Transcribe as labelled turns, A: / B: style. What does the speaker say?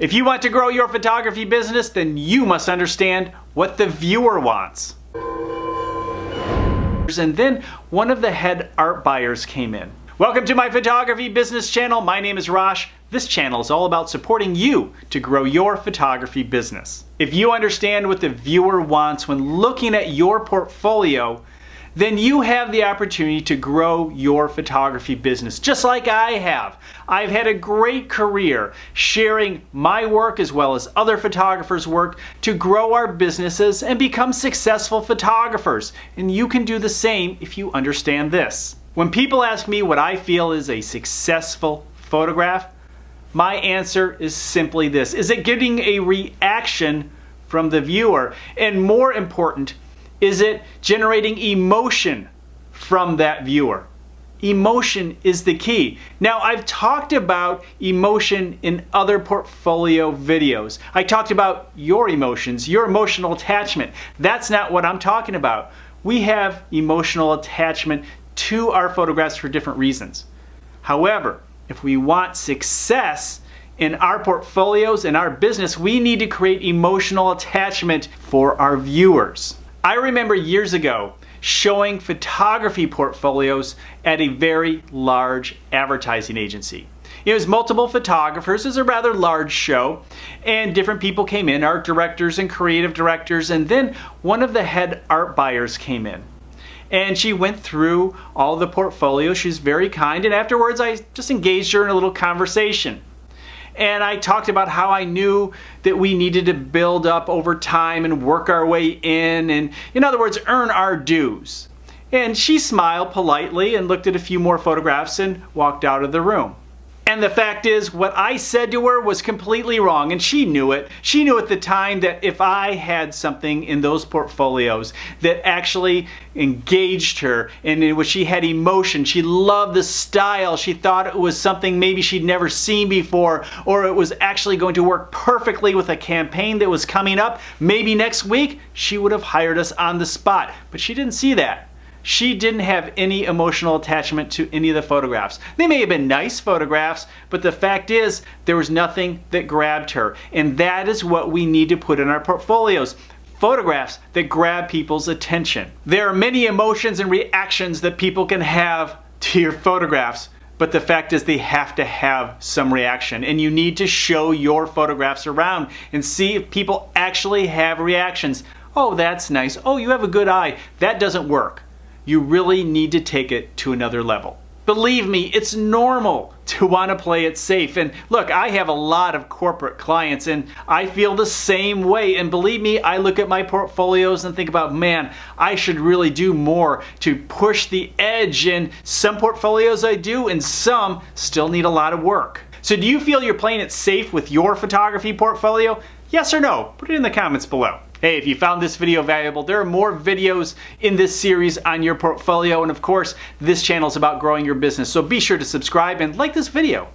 A: If you want to grow your photography business, then you must understand what the viewer wants. And then one of the head art buyers came in. Welcome to my photography business channel. My name is Rosh. This channel is all about supporting you to grow your photography business. If you understand what the viewer wants when looking at your portfolio, then you have the opportunity to grow your photography business, just like I have. I've had a great career sharing my work as well as other photographers' work to grow our businesses and become successful photographers. And you can do the same if you understand this. When people ask me what I feel is a successful photograph, my answer is simply this. Is it getting a reaction from the viewer? And more important, is it generating emotion from that viewer? Emotion is the key. Now, I've talked about emotion in other portfolio videos. I talked about your emotions, your emotional attachment. That's not what I'm talking about. We have emotional attachment to our photographs for different reasons. However, if we want success in our portfolios, in our business, we need to create emotional attachment for our viewers. I remember years ago showing photography portfolios at a very large advertising agency. It was multiple photographers. It was a rather large show, and different people came in, art directors and creative directors, and then one of the head art buyers came in. And she went through all the portfolios. She's very kind, and afterwards I just engaged her in a little conversation. And I talked about how I knew that we needed to build up over time and work our way in other words, earn our dues. And she smiled politely and looked at a few more photographs and walked out of the room. And the fact is, what I said to her was completely wrong, and she knew it. She knew at the time that if I had something in those portfolios that actually engaged her, and in which she had emotion, she loved the style, she thought it was something maybe she'd never seen before, or it was actually going to work perfectly with a campaign that was coming up, maybe next week, she would have hired us on the spot. But she didn't see that. She didn't have any emotional attachment to any of the photographs. They may have been nice photographs, but the fact is there was nothing that grabbed her. And that is what we need to put in our portfolios. Photographs that grab people's attention. There are many emotions and reactions that people can have to your photographs, but the fact is they have to have some reaction. And you need to show your photographs around and see if people actually have reactions. Oh, that's nice. Oh, you have a good eye. That doesn't work. You really need to take it to another level. Believe me, it's normal to want to play it safe. And look, I have a lot of corporate clients and I feel the same way. And believe me, I look at my portfolios and think about, man, I should really do more to push the edge. And some portfolios I do and some still need a lot of work. So do you feel you're playing it safe with your photography portfolio? Yes or no? Put it in the comments below. Hey, if you found this video valuable, there are more videos in this series on your portfolio. And of course, this channel is about growing your business. So be sure to subscribe and like this video.